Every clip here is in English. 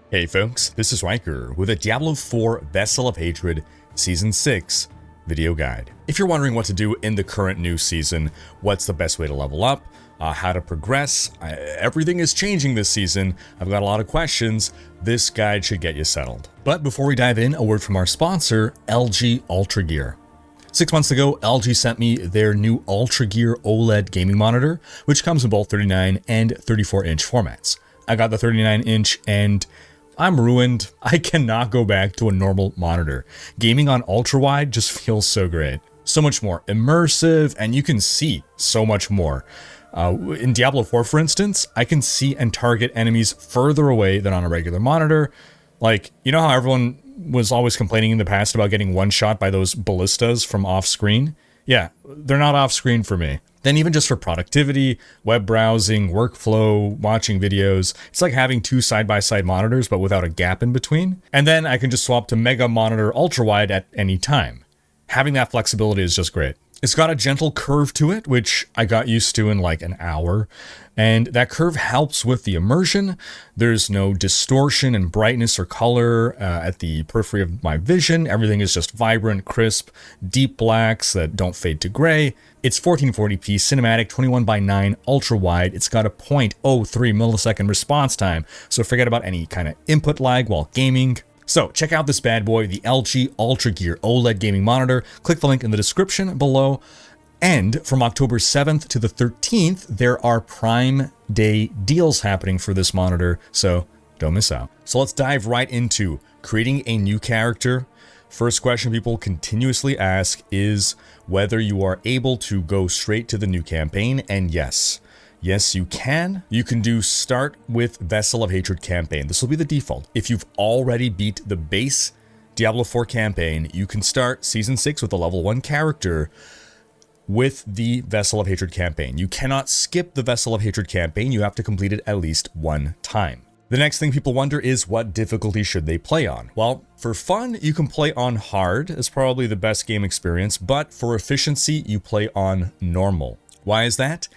Hey folks, this is Rhykker with a Diablo 4 Vessel of Hatred Season 6 video guide. If you're wondering what to do in the current new season, what's the best way to level up, how to progress, everything is changing this season. I've got a lot of questions. This guide should get you settled. But before we dive in, a word from our sponsor, LG Ultra Gear. 6 months ago, LG sent me their new Ultra Gear OLED gaming monitor, which comes in both 39 and 34-inch formats. I got the 39-inch and I'm ruined. I cannot go back to a normal monitor. Gaming on ultra wide just feels so great. So much more immersive, and you can see so much more. In Diablo 4, for instance, I can see and target enemies further away than on a regular monitor. Like, you know how everyone was always complaining in the past about getting one-shot by those ballistas from off-screen? Yeah, they're not off-screen for me. Then even just for productivity, web browsing, workflow, watching videos, it's like having two side-by-side monitors but without a gap in between. And then I can just swap to Mega Monitor Ultra-Wide at any time. Having that flexibility is just great. It's got a gentle curve to it, which I got used to in like an hour. And that curve helps with the immersion. There's no distortion in brightness or color at the periphery of my vision. Everything is just vibrant, crisp, deep blacks that don't fade to gray. It's 1440p cinematic, 21:9 ultra wide. It's got a 0.03 millisecond response time, so forget about any kind of input lag while gaming. So check out this bad boy, the LG Ultra Gear OLED gaming monitor. Click the link in the description below. And from October 7th to the 13th, there are Prime Day deals happening for this monitor, so don't miss out. So let's dive right into creating a new character. First question people continuously ask is whether you are able to go straight to the new campaign, and yes, you can. You can do start with Vessel of Hatred campaign. This will be the default. If you've already beat the base Diablo 4 campaign, you can start Season 6 with a level 1 character with the Vessel of Hatred campaign. You cannot skip the Vessel of Hatred campaign. You have to complete it at least one time. The next thing people wonder is what difficulty should they play on? Well, for fun, you can play on hard. It's probably the best game experience, but for efficiency, you play on normal. Why is that?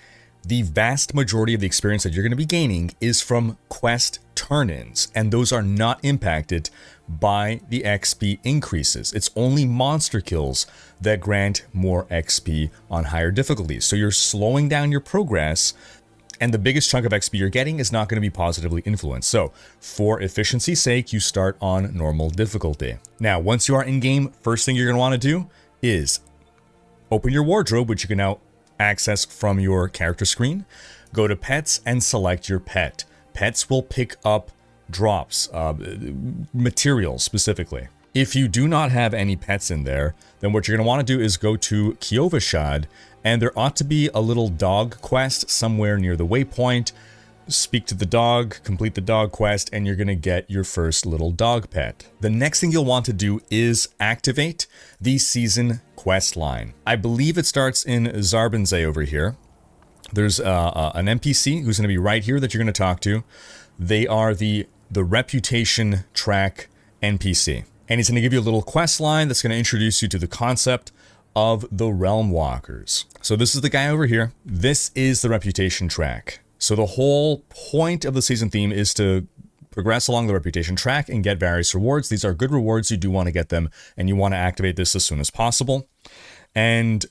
The vast majority of the experience that you're going to be gaining is from quest turn-ins, and those are not impacted by the XP increases. It's only monster kills that grant more XP on higher difficulties. So you're slowing down your progress, and the biggest chunk of XP you're getting is not going to be positively influenced. So for efficiency's sake, you start on normal difficulty. Now, once you are in-game, first thing you're going to want to do is open your wardrobe, which you can now access from your character screen. Go to pets and select your pet. Pets will pick up drops, materials specifically. If you do not have any pets in there, then what you're going to want to do is go to Kiovashad, and there ought to be a little dog quest somewhere near the waypoint. Speak to the dog, complete the dog quest, and you're going to get your first little dog pet. The next thing you'll want to do is activate the season quest line. I believe it starts in Zarbinze over here. There's an NPC who's going to be right here that you're going to talk to. They are the reputation track NPC. And he's going to give you a little quest line that's going to introduce you to the concept of the Realm Walkers. So this is the guy over here. This is the reputation track. So the whole point of the season theme is to progress along the reputation track and get various rewards. These are good rewards. You do want to get them, and you want to activate this as soon as possible. And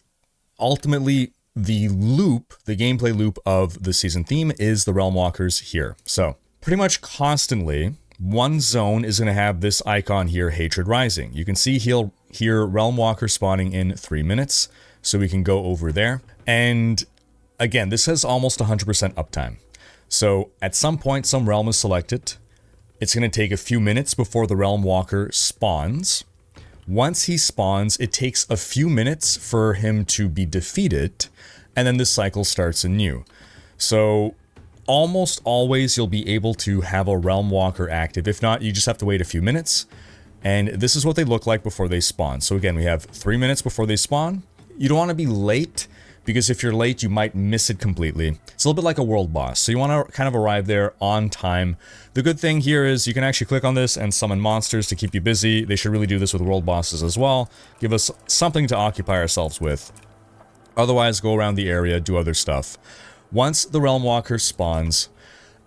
ultimately, the gameplay loop of the season theme is the Realm Walkers here. So pretty much constantly, one zone is going to have this icon here, Hatred Rising. You can see here Realm Walker spawning in 3 minutes, so we can go over there. And again, this has almost 100% uptime. So at some point, some realm is selected. It's going to take a few minutes before the Realm Walker spawns. Once he spawns, it takes a few minutes for him to be defeated, and then this cycle starts anew. So almost always you'll be able to have a Realm Walker active. If not, you just have to wait a few minutes. And this is what they look like before they spawn. So again, we have 3 minutes before they spawn. You don't want to be late, because if you're late, you might miss it completely. It's a little bit like a world boss, so you want to kind of arrive there on time. The good thing here is you can actually click on this and summon monsters to keep you busy. They should really do this with world bosses as well. Give us something to occupy ourselves with. Otherwise, go around the area, do other stuff. Once the Realm Walker spawns,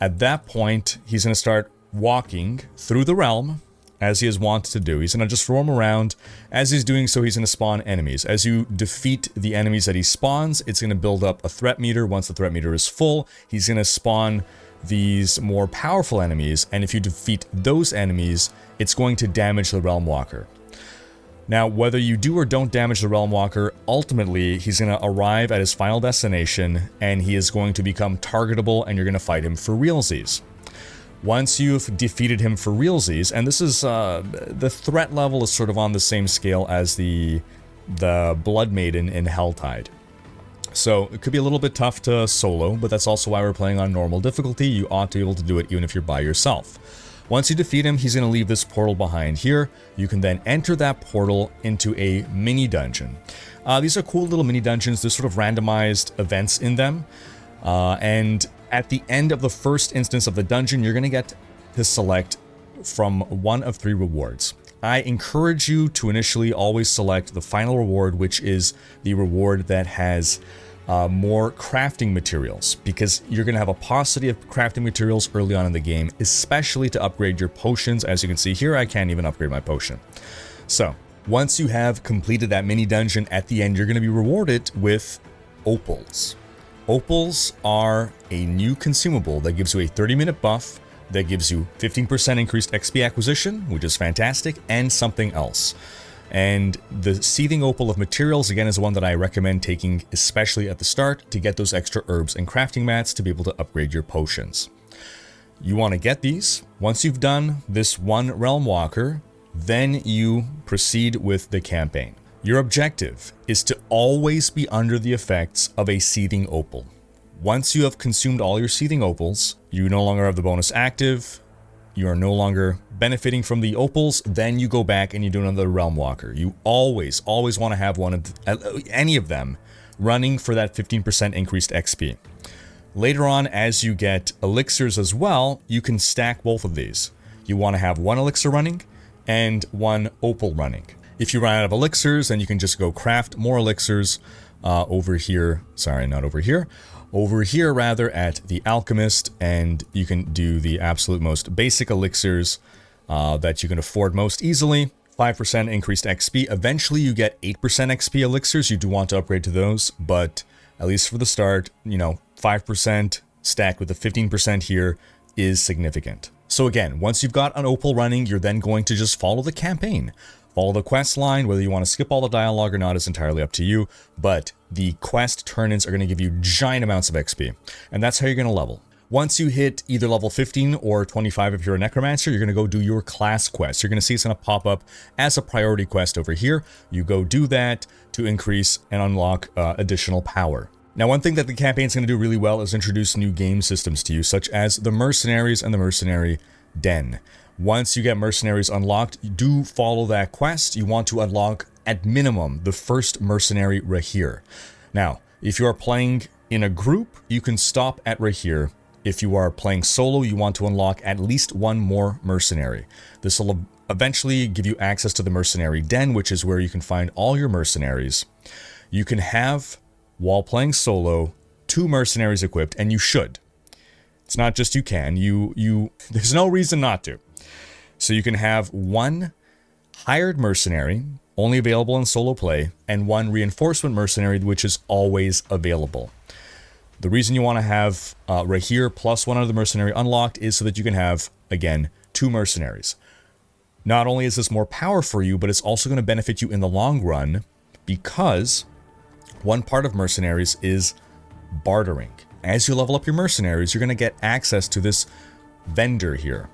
at that point, he's going to start walking through the realm, as he is wont to do. He's going to just roam around. As he's doing so, he's going to spawn enemies. As you defeat the enemies that he spawns, it's going to build up a threat meter. Once the threat meter is full, he's going to spawn these more powerful enemies, and if you defeat those enemies, it's going to damage the Realm Walker. Now, whether you do or don't damage the Realm Walker, ultimately, he's going to arrive at his final destination, and he is going to become targetable, and you're going to fight him for realsies. Once you've defeated him for realsies, and this is, the threat level is sort of on the same scale as the Blood Maiden in Helltide. So it could be a little bit tough to solo, but that's also why we're playing on normal difficulty. You ought to be able to do it even if you're by yourself. Once you defeat him, he's going to leave this portal behind here. You can then enter that portal into a mini dungeon. These are cool little mini dungeons. There's sort of randomized events in them. And at the end of the first instance of the dungeon, you're going to get to select from one of 3 rewards. I encourage you to initially always select the final reward, which is the reward that has more crafting materials, because you're going to have a paucity of crafting materials early on in the game, especially to upgrade your potions. As you can see here, I can't even upgrade my potion. So once you have completed that mini dungeon, at the end, you're going to be rewarded with opals. Opals are a new consumable that gives you a 30-minute buff, that gives you 15% increased XP acquisition, which is fantastic, and something else. And the Seething Opal of Materials, again, is one that I recommend taking, especially at the start, to get those extra herbs and crafting mats to be able to upgrade your potions. You want to get these. Once you've done this one Realm Walker, then you proceed with the campaign. Your objective is to always be under the effects of a Seething Opal. Once you have consumed all your Seething Opals, you no longer have the bonus active, you are no longer benefiting from the opals, then you go back and you do another Realm Walker. You always want to have one of any of them running for that 15% increased XP. Later on, as you get elixirs as well, you can stack both of these. You want to have one elixir running and one opal running. If you run out of elixirs, then you can just go craft more elixirs over here. Sorry, not over here. Over here, rather, at the Alchemist, and you can do the absolute most basic elixirs that you can afford most easily. 5% increased XP. Eventually, you get 8% XP elixirs. You do want to upgrade to those, but at least for the start, 5% stacked with the 15% here is significant. So again, once you've got an opal running, you're then going to just follow the campaign. Follow the quest line. Whether you want to skip all the dialogue or not is entirely up to you, but the quest turn-ins are going to give you giant amounts of XP, and that's how you're going to level. Once you hit either level 15 or 25 if you're a necromancer, you're going to go do your class quest. You're going to see it's going to pop up as a priority quest over here. You go do that to increase and unlock additional power. Now, one thing that the campaign's going to do really well is introduce new game systems to you, such as the Mercenaries and the Mercenary Den. Once you get Mercenaries unlocked, do follow that quest. You want to unlock, at minimum, the first Mercenary Rhykker. Now, if you are playing in a group, you can stop at Rhykker. If you are playing solo, you want to unlock at least one more Mercenary. This will eventually give you access to the Mercenary Den, which is where you can find all your Mercenaries. You can have, while playing solo, 2 Mercenaries equipped, and you should. It's not just you can, there's no reason not to. So you can have 1 hired mercenary, only available in solo play, and 1 reinforcement mercenary, which is always available. The reason you want to have Rhykker plus 1 other mercenary unlocked is so that you can have, again, 2 mercenaries. Not only is this more power for you, but it's also going to benefit you in the long run, because one part of mercenaries is bartering. As you level up your mercenaries, you're going to get access to this vendor here.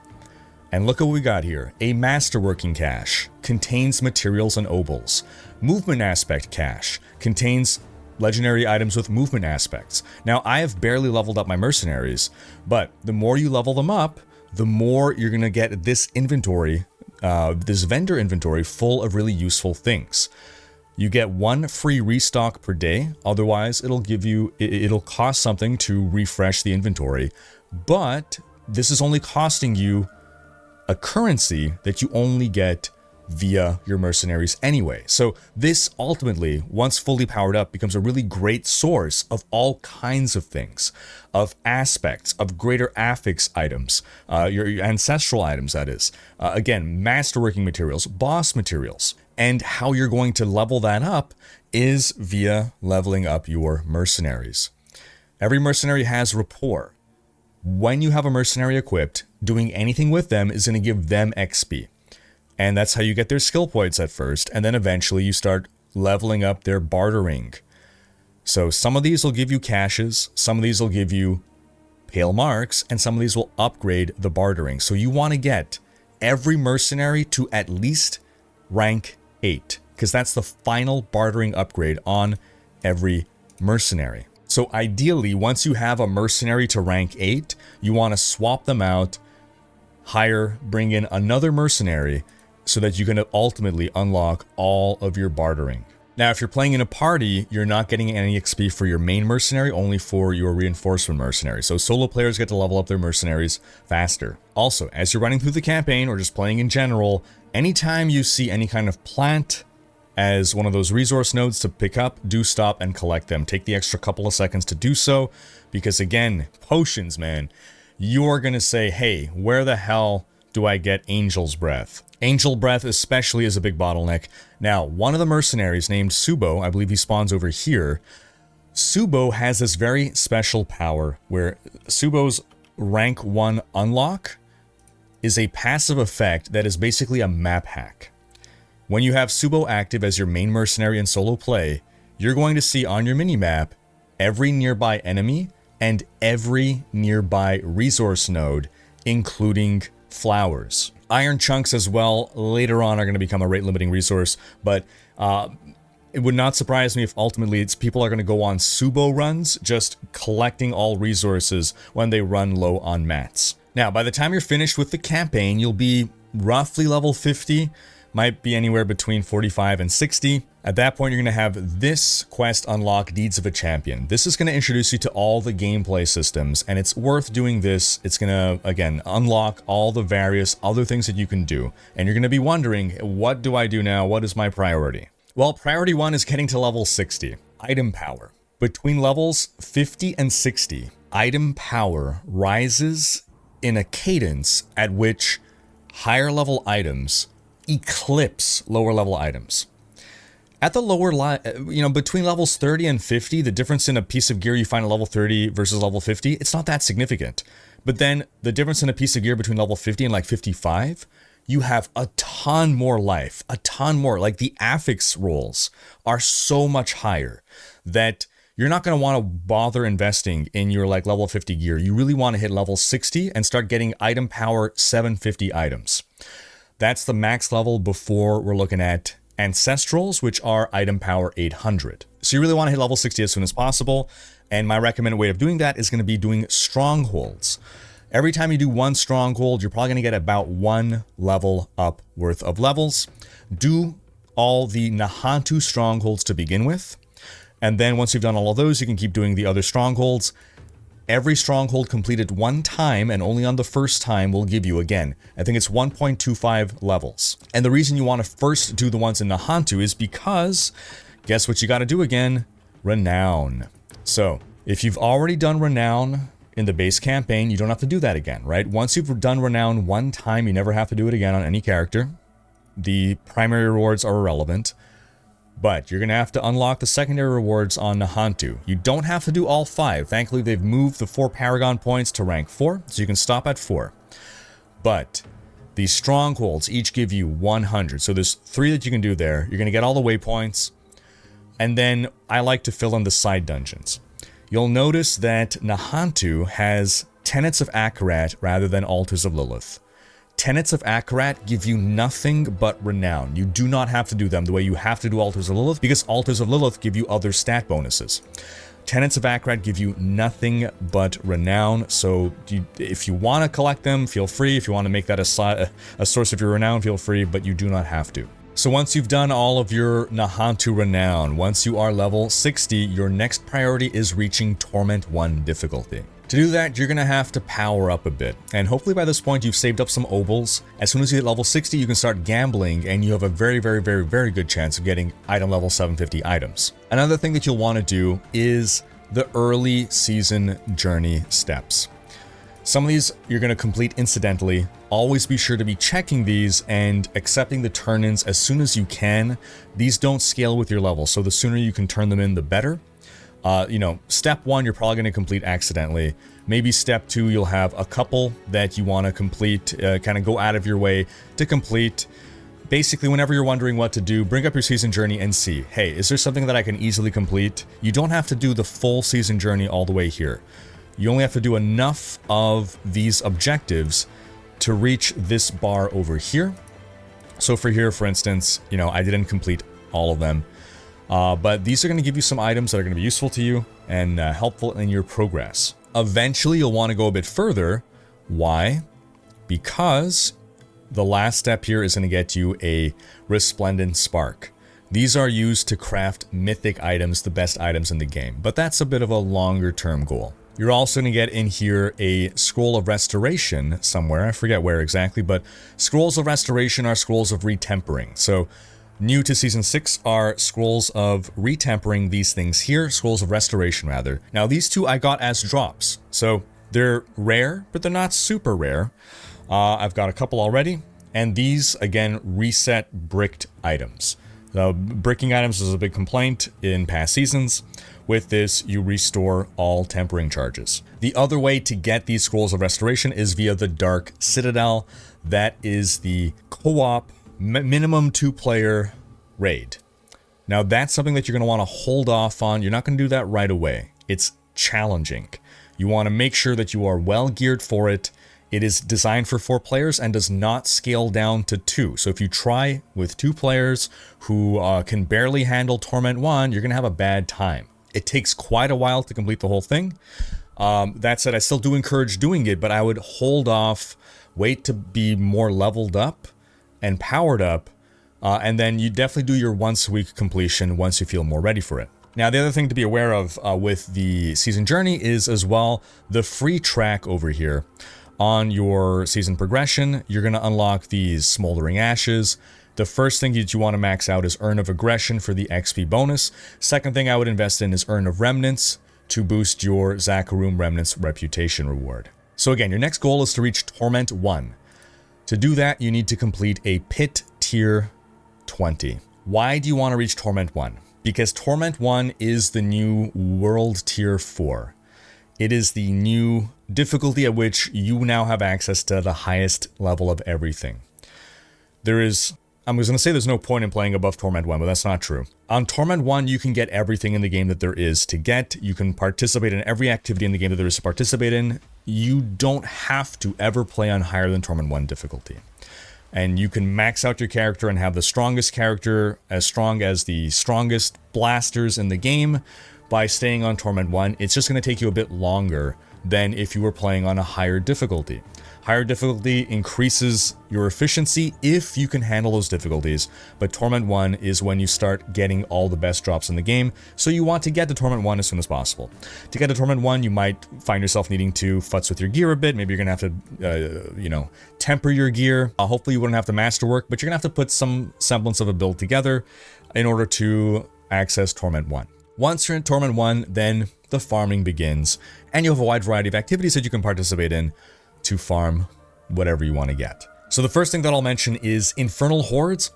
And look at what we got here. A masterworking cache contains materials and opals. Movement aspect cache contains legendary items with movement aspects. Now, I have barely leveled up my mercenaries, but the more you level them up, the more you're going to get this inventory, this vendor inventory full of really useful things. You get 1 free restock per day. Otherwise, it'll cost something to refresh the inventory. But this is only costing you a currency that you only get via your mercenaries anyway. So this ultimately, once fully powered up, becomes a really great source of all kinds of things, of aspects, of greater affix items, your ancestral items, that is. Again, masterworking materials, boss materials. And how you're going to level that up is via leveling up your mercenaries. Every mercenary has rapport. When you have a mercenary equipped, doing anything with them is going to give them XP. And that's how you get their skill points at first, and then eventually you start leveling up their bartering. So some of these will give you caches, some of these will give you pale marks, and some of these will upgrade the bartering. So you want to get every mercenary to at least rank 8, because that's the final bartering upgrade on every mercenary. So ideally, once you have a mercenary to rank 8, you want to swap them out, hire, bring in another mercenary, so that you can ultimately unlock all of your bartering. Now, if you're playing in a party, you're not getting any XP for your main mercenary, only for your reinforcement mercenary. So solo players get to level up their mercenaries faster. Also, as you're running through the campaign or just playing in general, anytime you see any kind of plant as one of those resource nodes to pick up, do stop and collect them. Take the extra couple of seconds to do so, because again, potions, man, you're gonna say, hey, where the hell do I get Angel's Breath? Angel Breath especially is a big bottleneck. Now, one of the mercenaries named Subo, I believe he spawns over here, Subo has this very special power where Subo's rank 1 unlock is a passive effect that is basically a map hack. When you have Subo active as your main mercenary in solo play, you're going to see on your minimap every nearby enemy and every nearby resource node, including flowers. Iron chunks as well later on are going to become a rate limiting resource, but it would not surprise me if ultimately people are going to go on Subo runs, just collecting all resources when they run low on mats. Now, by the time you're finished with the campaign, you'll be roughly level 50, might be anywhere between 45 and 60. At that point, you're going to have this quest unlock, Deeds of a Champion. This is going to introduce you to all the gameplay systems, and it's worth doing this. It's going to, again, unlock all the various other things that you can do. And you're going to be wondering, what do I do now? What is my priority? Well, priority 1 is getting to level 60. Item power. Between levels 50 and 60, item power rises in a cadence at which higher level items eclipse lower level items. At the lower between levels 30 and 50, the difference in a piece of gear you find at level 30 versus level 50, it's not that significant. But then the difference in a piece of gear between level 50 and like 55, you have a ton more life, a ton more. Like the affix rolls are so much higher that you're not going to want to bother investing in your like level 50 gear. You really want to hit level 60 and start getting item power 750 items. That's the max level before we're looking at Ancestrals, which are item power 800. So you really want to hit level 60 as soon as possible, and my recommended way of doing that is going to be doing Strongholds. Every time you do one Stronghold, you're probably going to get about 1 level up worth of levels. Do all the Nahantu Strongholds to begin with, and then once you've done all of those, you can keep doing the other Strongholds. Every stronghold completed 1 time, and only on the first time, will give you, again, I think it's 1.25 levels. And the reason you want to first do the ones in Nahantu is because, guess what you got to do again? Renown. So, if you've already done Renown in the base campaign, you don't have to do that again, right? Once you've done Renown 1 time, you never have to do it again on any character. The primary rewards are irrelevant. But you're going to have to unlock the secondary rewards on Nahantu. You don't have to do all 5. Thankfully, they've moved the 4 Paragon points to rank 4, so you can stop at 4. But these Strongholds each give you 100. So there's 3 that you can do there. You're going to get all the waypoints. And then I like to fill in the side dungeons. You'll notice that Nahantu has Tenets of Akarat rather than Altars of Lilith. Tenets of Akarat give you nothing but Renown. You do not have to do them the way you have to do Altars of Lilith, because Altars of Lilith give you other stat bonuses. Tenets of Akarat give you nothing but Renown, so if you want to collect them, feel free. If you want to make that a source of your Renown, feel free, but you do not have to. So once you've done all of your Nahantu Renown, once you are level 60, your next priority is reaching Torment 1 difficulty. To do that, you're going to have to power up a bit, and hopefully by this point you've saved up some obols. As soon as you hit level 60, you can start gambling, and you have a very, very, very, very good chance of getting item level 750 items. Another thing that you'll want to do is the early season journey steps. Some of these you're going to complete incidentally. Always be sure to be checking these and accepting the turn-ins as soon as you can. These don't scale with your level, so the sooner you can turn them in, the better. Step 1, you're probably going to complete accidentally. Maybe step 2, you'll have a couple that you want to complete, kind of go out of your way to complete. Basically, whenever you're wondering what to do, bring up your season journey and see, hey, is there something that I can easily complete? You don't have to do the full season journey all the way here. You only have to do enough of these objectives to reach this bar over here. So for here, for instance, I didn't complete all of them. But these are going to give you some items that are going to be useful to you and helpful in your progress. Eventually, you'll want to go a bit further. Why? Because the last step here is going to get you a Resplendent Spark. These are used to craft mythic items, the best items in the game, but that's a bit of a longer term goal. You're also going to get in here a Scroll of Restoration somewhere. I forget where exactly, but Scrolls of Restoration are Scrolls of Retempering. So new to Season 6 are Scrolls of Retempering, these things here, Scrolls of Restoration rather. Now these two I got as drops, so they're rare, but they're not super rare. I've got a couple already, and these, again, reset bricked items. The bricking items was a big complaint in past seasons. With this, you restore all tempering charges. The other way to get these Scrolls of Restoration is via the Dark Citadel. That is the co-op minimum 2-player raid. Now that's something that you're going to want to hold off on. You're not going to do that right away. It's challenging. You want to make sure that you are well geared for it. It is designed for 4 players and does not scale down to 2. So if you try with 2 players who can barely handle Torment 1, you're going to have a bad time. It takes quite a while to complete the whole thing. That said, I still do encourage doing it, but I would hold off, wait to be more leveled up and powered up, and then you definitely do your once-a-week completion once you feel more ready for it. Now, the other thing to be aware of with the season journey is as well the free track over here. On your season progression, you're going to unlock these Smoldering Ashes. The first thing that you want to max out is Urn of Aggression for the XP bonus. Second thing I would invest in is Urn of Remnants to boost your Zakarum Remnants reputation reward. So again, your next goal is to reach Torment 1. To do that, you need to complete a Pit Tier 20. Why do you want to reach Torment 1? Because Torment 1 is the new World Tier 4. It is the new difficulty at which you now have access to the highest level of everything. I was going to say there's no point in playing above Torment 1, but that's not true. On Torment 1, you can get everything in the game that there is to get. You can participate in every activity in the game that there is to participate in. You don't have to ever play on higher than Torment 1 difficulty. And you can max out your character and have the strongest character as strong as the strongest blasters in the game by staying on Torment 1. It's just going to take you a bit longer than if you were playing on a higher difficulty. Higher difficulty increases your efficiency if you can handle those difficulties, but Torment 1 is when you start getting all the best drops in the game, so you want to get to Torment 1 as soon as possible. To get to Torment 1, you might find yourself needing to futz with your gear a bit. Maybe you're going to have to, temper your gear. Hopefully you wouldn't have to masterwork, but you're going to have to put some semblance of a build together in order to access Torment 1. Once you're in Torment 1, then the farming begins, and you have a wide variety of activities that you can participate in to farm whatever you want to get. So the first thing that I'll mention is Infernal Hordes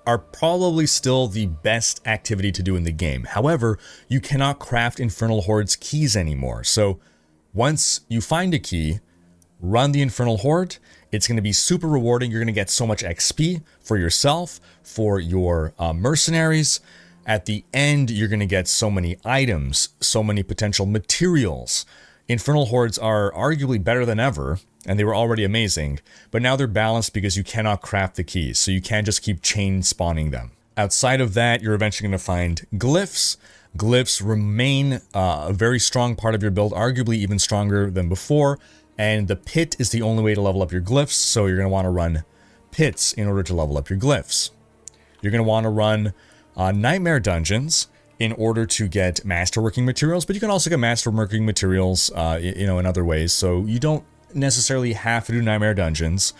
are probably still the best activity to do in the game. However, you cannot craft Infernal Hordes keys anymore. So once you find a key, run the Infernal Horde. It's going to be super rewarding. You're going to get so much XP for yourself, for your mercenaries. At the end, you're going to get so many items, so many potential materials. Infernal Hordes are arguably better than ever, and they were already amazing, but now they're balanced because you cannot craft the keys, so you can't just keep chain spawning them. Outside of that, you're eventually going to find glyphs. Glyphs remain a very strong part of your build, arguably even stronger than before, and the pit is the only way to level up your glyphs, so you're going to want to run pits in order to level up your glyphs. You're going to want to run Nightmare Dungeons in order to get masterworking materials, but you can also get masterworking materials, you know, in other ways. So you don't necessarily have to do Nightmare Dungeons.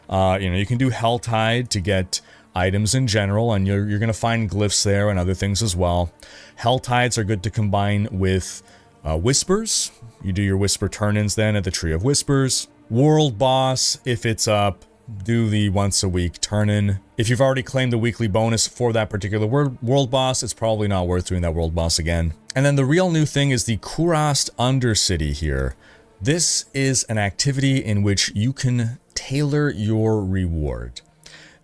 You know, you can do Helltide to get items in general, and you're going to find glyphs there and other things as well. Helltides are good to combine with Whispers. You do your Whisper turn-ins then at the Tree of Whispers. World Boss, if it's up, do the once a week turn-in. If you've already claimed the weekly bonus for that particular world boss, it's probably not worth doing that world boss again. And then the real new thing is the Kurast Undercity here. This is an activity in which you can tailor your reward.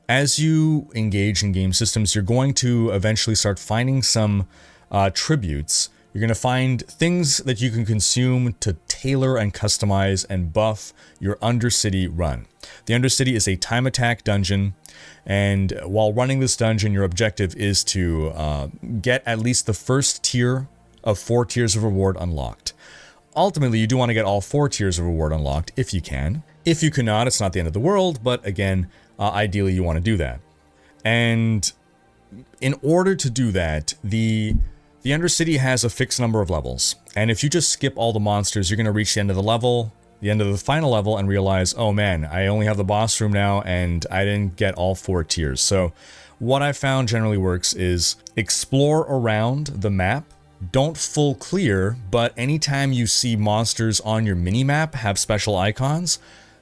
As you engage in game systems, you're going to eventually start finding some tributes. You're going to find things that you can consume to tailor and customize and buff your Undercity run. The Undercity is a time attack dungeon, and while running this dungeon, your objective is to get at least the first tier of 4 tiers of reward unlocked. Ultimately, you do want to get all 4 tiers of reward unlocked if you can. If you cannot, it's not the end of the world, but again, ideally you want to do that. And in order to do that, the Undercity has a fixed number of levels, and if you just skip all the monsters, you're going to reach the end of the level, the end of the final level, and realize, oh man, I only have the boss room now, and I didn't get all 4 tiers. So what I found generally works is explore around the map. Don't full clear, but anytime you see monsters on your minimap have special icons,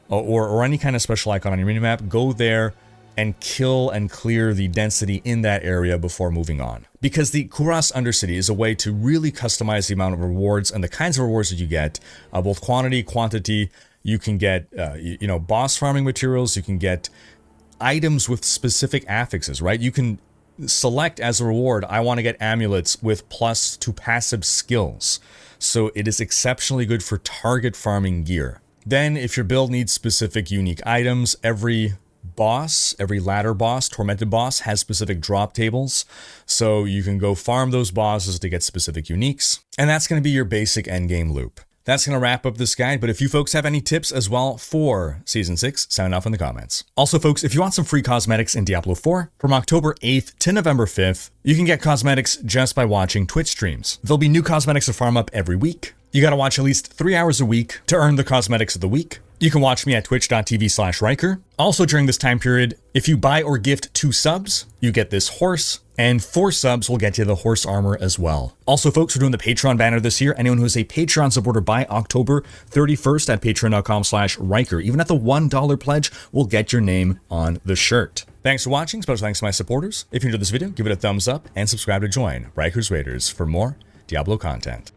or any kind of special icon on your minimap, go there and kill and clear the density in that area before moving on. Because the Kurast Undercity is a way to really customize the amount of rewards and the kinds of rewards that you get, both quantity, quantity. You can get, you know, boss farming materials. You can get items with specific affixes, right? You can select as a reward, I want to get amulets with plus to passive skills. So it is exceptionally good for target farming gear. Then if your build needs specific unique items, every boss, every ladder boss, Tormented boss, has specific drop tables. So you can go farm those bosses to get specific uniques. And that's going to be your basic endgame loop. That's going to wrap up this guide, but if you folks have any tips as well for Season 6, sound off in the comments. Also, folks, if you want some free cosmetics in Diablo 4, from October 8th to November 5th, you can get cosmetics just by watching Twitch streams. There'll be new cosmetics to farm up every week. You gotta watch at least 3 hours a week to earn the cosmetics of the week. You can watch me at twitch.tv/Rhykker. Also during this time period, if you buy or gift 2 subs, you get this horse, and 4 subs will get you the horse armor as well. Also, folks, we're doing the Patreon banner this year. Anyone who is a Patreon supporter by October 31st at patreon.com/Rhykker, even at the $1 pledge, will get your name on the shirt. Thanks for watching. Special thanks to my supporters. If you enjoyed this video, give it a thumbs up and subscribe to join Rhykker's Raiders for more Diablo content.